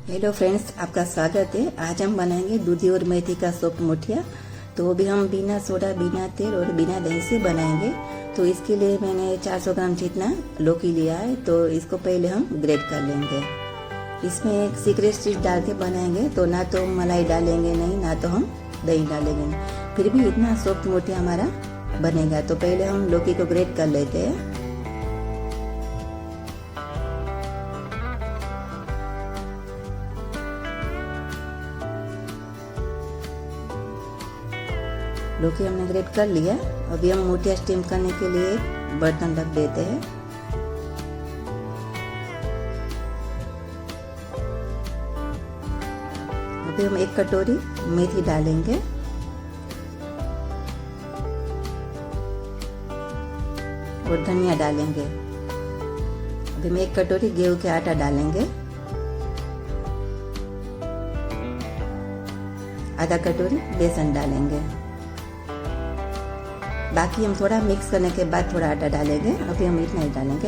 Hello friends, आपका स्वागत है। आज हम बनाएंगे दूधी और मेथी का सॉफ्ट मुठिया। तो वो भी हम बिना सोडा, बिना तेल और बिना दही से बनाएंगे। तो इसके लिए मैंने 400 ग्राम जितना लौकी लिया है। तो इसको पहले हम ग्रेट कर लेंगे। इसमें एक सीक्रेट चीज डाल के बनाएंगे। तो ना तो मलाई डालेंगे नहीं, ना तो हम दही डालेंगे, फिर भी इतना सॉफ्ट मुठिया हमारा बनेगा। तो पहले हम लौकी को ग्रेट कर लेते हैं। लौकी हमने ग्रेट कर लिया। अभी हम मुठिया स्टीम करने के लिए बर्तन रख देते हैं। अभी हम 1 कटोरी मेथी डालेंगे और धनिया डालेंगे। अभी हम 1 कटोरी गेहूं के आटा डालेंगे, आधा कटोरी बेसन डालेंगे। बाकी हम थोड़ा मिक्स करने के बाद थोड़ा आटा डालेंगे। अभी हम इतना ही डालेंगे।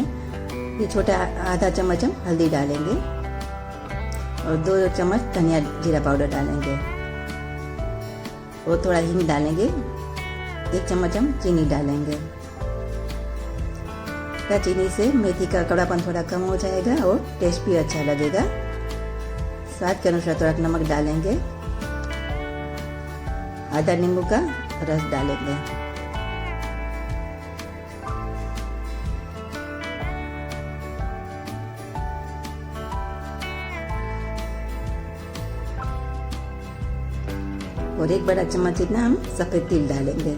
ये छोटा आधा चम्मच हम हल्दी डालेंगे और 2 चम्मच धनिया जीरा पाउडर डालेंगे और थोड़ा हींग डालेंगे। 1 चम्मच हम चीनी डालेंगे। चीनी से मेथी का कड़वापन थोड़ा कम हो जाएगा और टेस्ट भी अच्छा लगेगा। स्वाद के अनुसार थोड़ा नमक डालेंगे। आधा नींबू का रस डालेंगे। और 1 बड़ा चम्मच इतना हम सफेद तिल डालेंगे।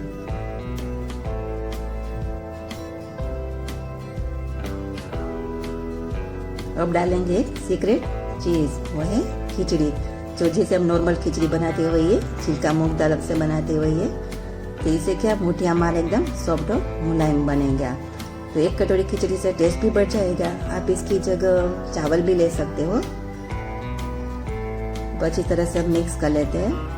अब डालेंगे एक सीक्रेट चीज, वो है खिचड़ी। जो जैसे हम नॉर्मल खिचड़ी बनाते हैं वही है, छिलका मूंग दाल से बनाते हैं वही है। तो इससे क्या मुठिया हमारा एकदम सॉफ्ट और मुलायम बनेगा। तो 1 कटोरी खिचड़ी से टेस्ट भी बढ़ जाएगा। आप इसकी जगह चावल भी ले सकते हो। तो अच्छी तरह से हम मिक्स कर लेते हैं।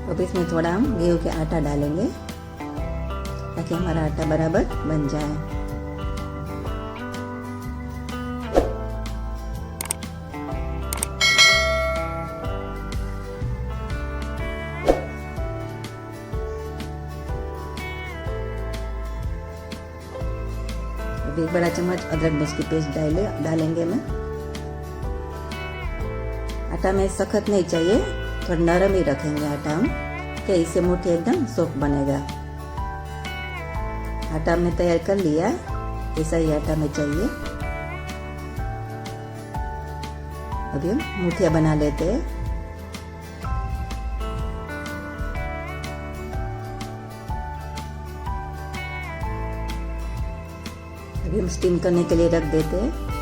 अब इसमें थोड़ा हम गेहूं के आटा डालेंगे ताकि हमारा आटा बराबर बन जाए। अब 1 बड़ा चम्मच अदरक मिर्च की पेस्ट डालेंगे में। आटा में सख्त नहीं चाहिए, थोड़ा नरम ही रखेंगे आटा हम, कि इससे मुठिया एकदम सॉफ्ट बनेगा। आटा हमने तैयार कर लिया, ऐसा ही आटा में चाहिए। अभी हम मुठिया बना लेते हैं। अभी हम स्टीम करने के लिए रख देते हैं।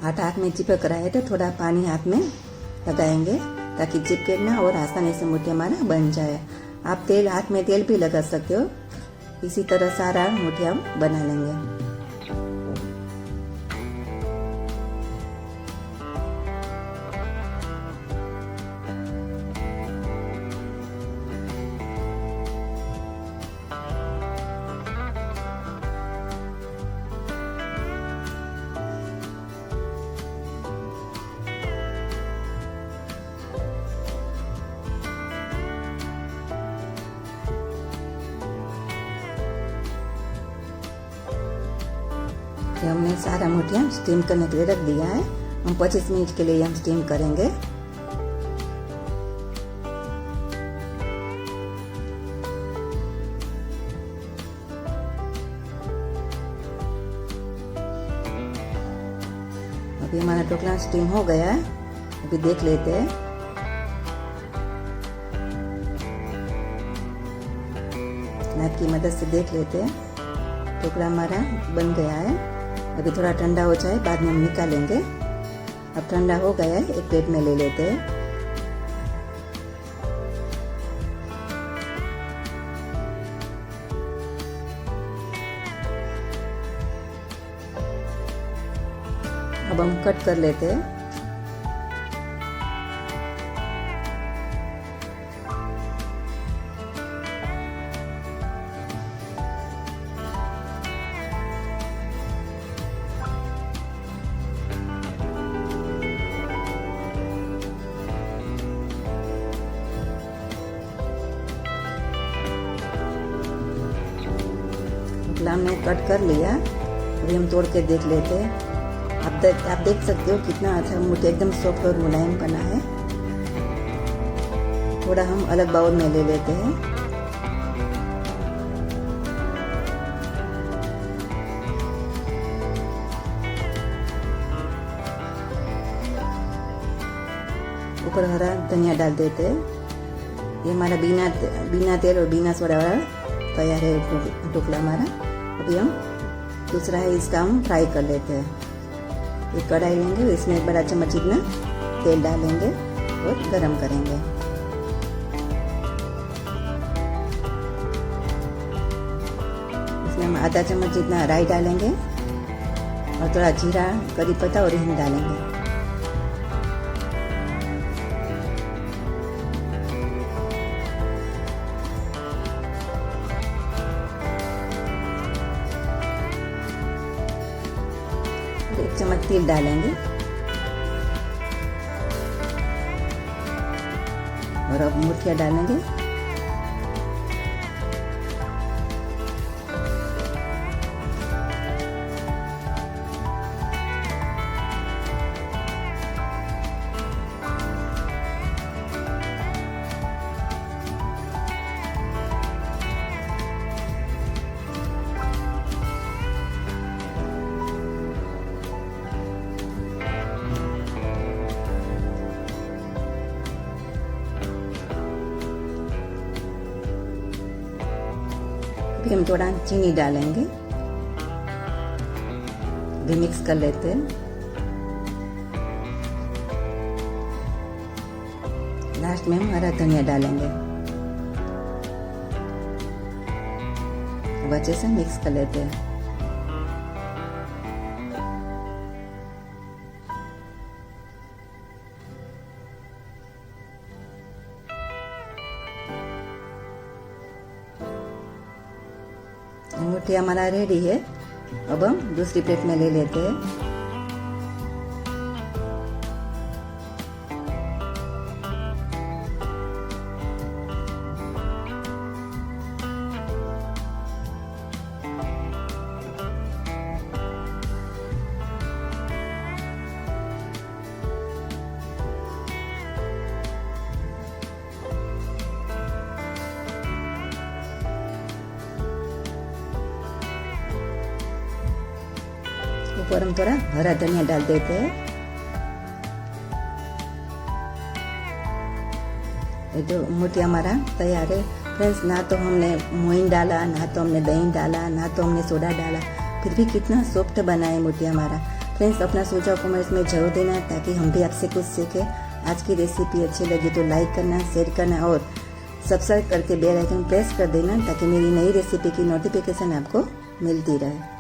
आटा हाथ में चिपक रहा है तो थोड़ा पानी हाथ में लगाएंगे ताकि चिपके ना और आसानी से मुठिया हमारा बन जाए। आप हाथ में तेल भी लगा सकते हो। इसी तरह सारा मुठिया हम बना लेंगे। हमने सारा मुठिया स्टीम करने के लिए रख दिया है। हम 25 मिनट के लिए हम स्टीम करेंगे। अभी हमारा ढोकला स्टीम हो गया है। अभी देख लेते हैं। नाइफ की मदद से देख लेते हैं। ढोकला हमारा बन गया है। अभी थोड़ा ठंडा हो जाए, बाद में हम निकालेंगे। अब ठंडा हो गया है, एक प्लेट में ले लेते हैं। अब हम कट कर लेते हैं। हमने कट कर लिया। अभी हम तोड़ के देख लेते हैं। आप देख सकते हो कितना अच्छा मुट्ठी एकदम सॉफ्ट और मुलायम बना है। थोड़ा हम अलग बाउल में ले लेते हैं। ऊपर हरा धनिया डाल देते हैं। ये हमारा बिना तेल और बिना सोडा वाला तैयार है ढोकला हमारा। अभी हम दूसरा है, इसका हम फ्राई कर लेते हैं। एक कढ़ाई लेंगे, इसमें एक बड़ा चम्मच इतना तेल डालेंगे और गरम करेंगे। इसमें हम आधा चम्मच इतना राई डालेंगे और थोड़ा जीरा, करी पत्ता और हींग डालेंगे। एक चम्मच तेल डालेंगे और अब मुठिया डालेंगे। फिर हम थोड़ा चीनी डालेंगे, भी मिक्स कर लेते हैं। लास्ट में हम हरा धनिया डालेंगे। अब अच्छे से मिक्स कर लेते हैं। मुठिया हमारा रेडी है। अब हम दूसरी प्लेट में ले लेते हैं। ऊपर हम थोड़ा हरा धनिया डाल देते हैं। ये जो मुठिया हमारा तैयार है फ्रेंड्स। ना तो हमने मोइन डाला, ना तो हमने दही डाला, ना तो हमने सोडा डाला, फिर भी कितना सॉफ्ट बना है मुठिया हमारा। फ्रेंड्स अपना सुझाव कमेंट्स में जरूर देना, ताकि हम भी आपसे कुछ सीखें। आज की रेसिपी अच्छी लगी तो लाइक करना, शेयर करना और सब्सक्राइब करके बेल आइकन प्रेस कर देना, ताकि मेरी नई रेसिपी की नोटिफिकेशन आपको मिलती रहे।